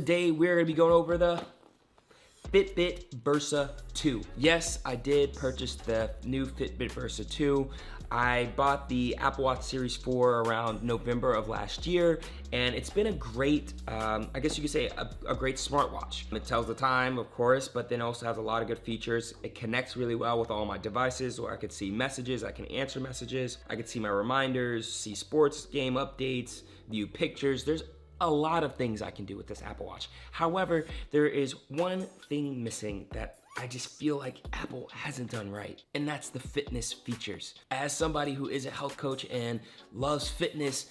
Today we're gonna be going over the Fitbit Versa 2. Yes, I did purchase the new Fitbit Versa 2. I bought the Apple Watch Series 4 around November of last year, and it's been a great, I guess you could say a great smartwatch. It tells the time, of course, but then also has a lot of good features. It connects really well with all my devices, so I could see messages, I can answer messages, I could see my reminders, see sports game updates, view pictures. There's a lot of things I can do with this Apple Watch. However, there is one thing missing that I just feel like Apple hasn't done right, and that's the fitness features. As somebody who is a health coach and loves fitness,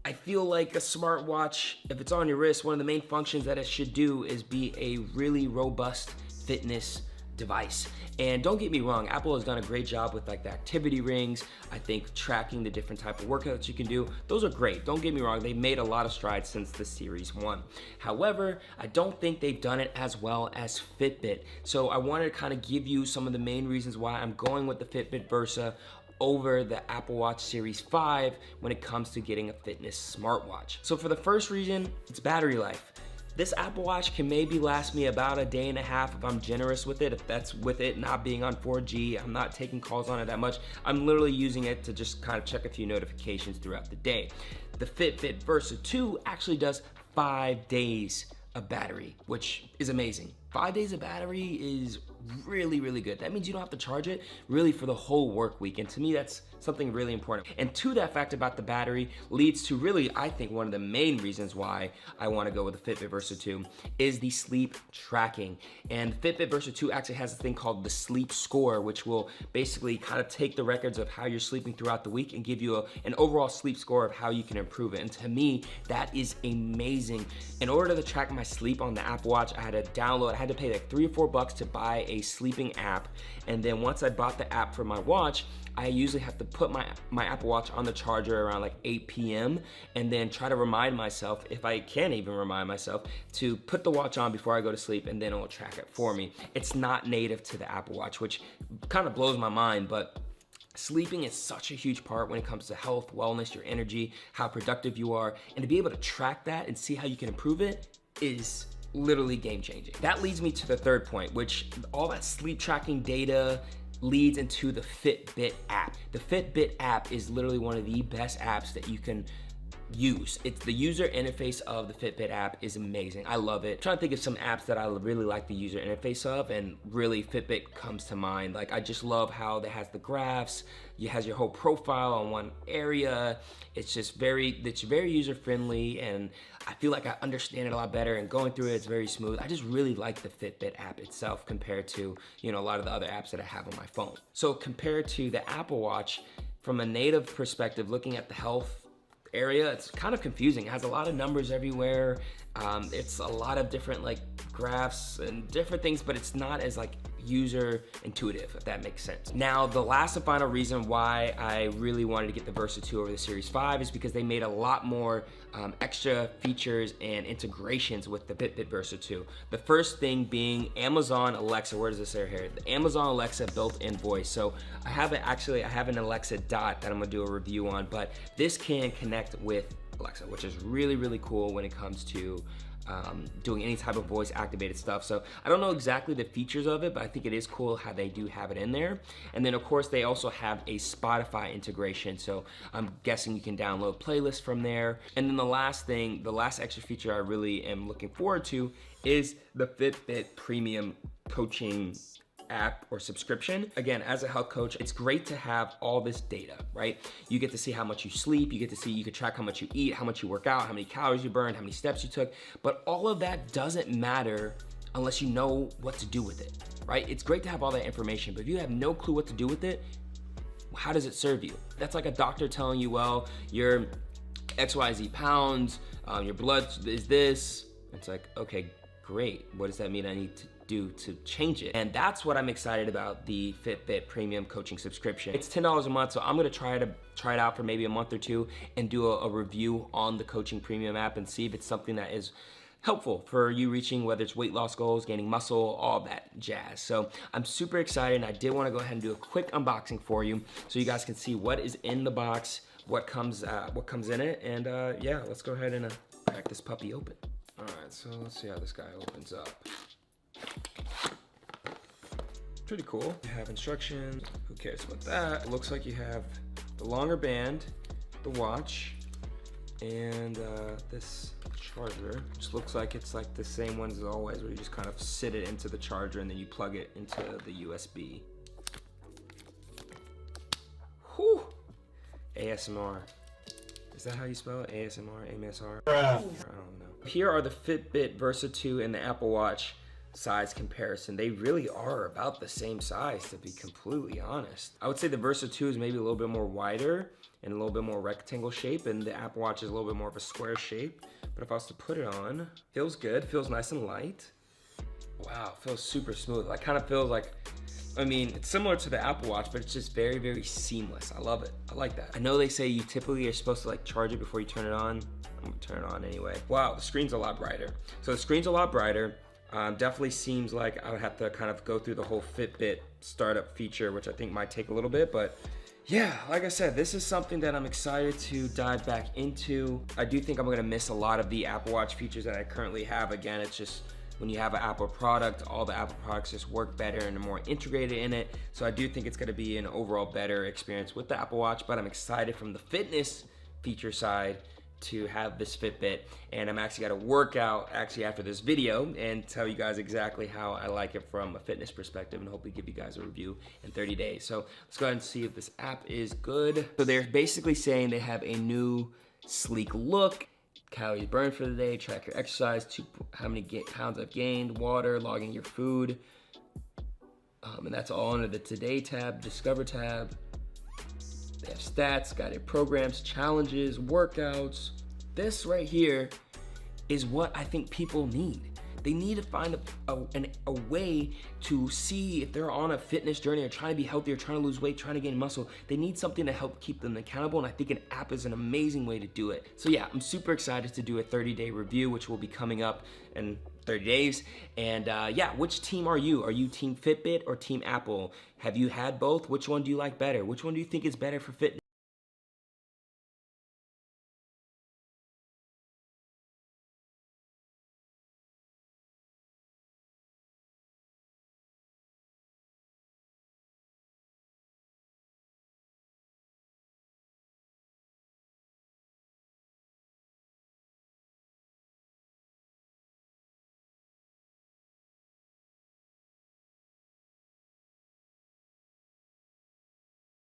I feel like a smartwatch, if it's on your wrist, one of the main functions that it should do is be a really robust fitness device. And don't get me wrong, Apple has done a great job with like the activity rings. I think tracking the different type of workouts you can do, those are great. Don't get me wrong, they've made a lot of strides since the Series 1. However, I don't think they've done it as well as Fitbit. So I wanted to kind of give you some of the main reasons why I'm going with the Fitbit Versa over the Apple Watch Series 5 when it comes to getting a fitness smartwatch. So for the first reason, it's battery life. This Apple Watch can maybe last me about a day and a half if I'm generous with it, if that's with it not being on 4G, I'm not taking calls on it that much. I'm literally using it to just kind of check a few notifications throughout the day. The Fitbit Versa 2 actually does 5 days of battery, which is amazing. 5 days of battery is really, really good. That means you don't have to charge it really for the whole work week. And to me, that's something really important. And to that fact about the battery leads to really, I think, one of the main reasons why I want to go with the Fitbit Versa 2 is the sleep tracking. And the Fitbit Versa 2 actually has a thing called the sleep score, which will basically kind of take the records of how you're sleeping throughout the week and give you an overall sleep score of how you can improve it. And to me, that is amazing. In order to track my sleep on the Apple Watch, I had to pay like $3 or $4 to buy a sleeping app. And then once I bought the app for my watch, I usually have to put my Apple Watch on the charger around like 8 p.m. and then try to remind myself, if I can even remind myself, to put the watch on before I go to sleep, and then it will track it for me. It's not native to the Apple Watch, which kind of blows my mind, but sleeping is such a huge part when it comes to health, wellness, your energy, how productive you are, and to be able to track that and see how you can improve it is literally game changing. That leads me to the third point, which all that sleep tracking data leads into the Fitbit app. The Fitbit app is literally one of the best apps that you can use. It's the user interface of the Fitbit app is amazing. I love it. I'm trying to think of some apps that I really like the user interface of, and really Fitbit comes to mind. Like, I just love how it has the graphs, it has your whole profile on one area. It's very user friendly, and I feel like I understand it a lot better, and going through it's very smooth. I just really like the Fitbit app itself compared to, a lot of the other apps that I have on my phone. So compared to the Apple Watch, from a native perspective, looking at the health area, it's kind of confusing. It has a lot of numbers everywhere. It's a lot of different like graphs and different things, but it's not as like user intuitive, if that makes sense. Now, the last and final reason why I really wanted to get the Versa 2 over the Series 5 is because they made a lot more extra features and integrations with the Fitbit Versa 2. The first thing being Amazon Alexa. Where does this say here? The Amazon Alexa built-in voice. So I have an Alexa Dot that I'm gonna do a review on, but this can connect with Alexa, which is really, really cool when it comes to doing any type of voice activated stuff. So I don't know exactly the features of it, but I think it is cool how they do have it in there. And then of course they also have a Spotify integration, so I'm guessing you can download playlists from there. And then the last extra feature I really am looking forward to is the Fitbit Premium Coaching app or subscription. Again, as a health coach, it's great to have all this data, right? You get to see how much you sleep, you can track how much you eat, how much you work out, how many calories you burned, how many steps you took, but all of that doesn't matter unless you know what to do with it, right? It's great to have all that information, but if you have no clue what to do with it, how does it serve you? That's like a doctor telling you, well, you're XYZ pounds, your blood is this. It's like, okay, great. What does that mean I need to do to change it? And that's what I'm excited about the Fitbit Premium Coaching subscription. It's $10 a month, so I'm gonna try it out for maybe a month or two and do a review on the Coaching Premium app and see if it's something that is helpful for you reaching, whether it's weight loss goals, gaining muscle, all that jazz. So I'm super excited, and I did wanna go ahead and do a quick unboxing for you so you guys can see what is in the box, what comes in it, and yeah, let's go ahead and crack this puppy open. All right, so let's see how this guy opens up. Pretty cool. You have instructions. Who cares about that? It looks like you have the longer band, the watch, and this charger, which looks like it's like the same ones as always, where you just kind of sit it into the charger and then you plug it into the USB. Whew. ASMR. Is that how you spell it? ASMR, AMSR? I don't know. Here are the Fitbit Versa 2 and the Apple Watch size comparison. They really are about the same size, to be completely honest. I would say the Versa 2 is maybe a little bit more wider and a little bit more rectangle shape, and the Apple Watch is a little bit more of a square shape. But if I was to put it on, feels good, feels nice and light. Wow, feels super smooth. Like kind of feels like, I mean, it's similar to the Apple Watch, but it's just very, very seamless. I love it. I like that. I know they say you typically are supposed to like charge it before you turn it on. I'm gonna turn it on anyway. Wow, the screen's a lot brighter. So the screen's a lot brighter. Definitely seems like I would have to kind of go through the whole Fitbit startup feature, which I think might take a little bit, but yeah, like I said, this is something that I'm excited to dive back into. I do think I'm gonna miss a lot of the Apple Watch features that I currently have. Again, it's just, when you have an Apple product, all the Apple products just work better and are more integrated in it. So I do think it's gonna be an overall better experience with the Apple Watch, but I'm excited from the fitness feature side to have this Fitbit, and I'm actually gonna work out after this video and tell you guys exactly how I like it from a fitness perspective, and hopefully give you guys a review in 30 days. So let's go ahead and see if this app is good. So they're basically saying they have a new sleek look, calories burned for the day, track your exercise, how many pounds I've gained, water, logging your food, and that's all under the Today tab, Discover tab. They have stats, guided programs, challenges, workouts. This right here is what I think people need. They need to find a way to see if they're on a fitness journey or trying to be healthier, trying to lose weight, trying to gain muscle. They need something to help keep them accountable, and I think an app is an amazing way to do it. So yeah, I'm super excited to do a 30-day review, which will be coming up in 30 days. And yeah, which team are you? Are you team Fitbit or team Apple? Have you had both? Which one do you like better? Which one do you think is better for fitness?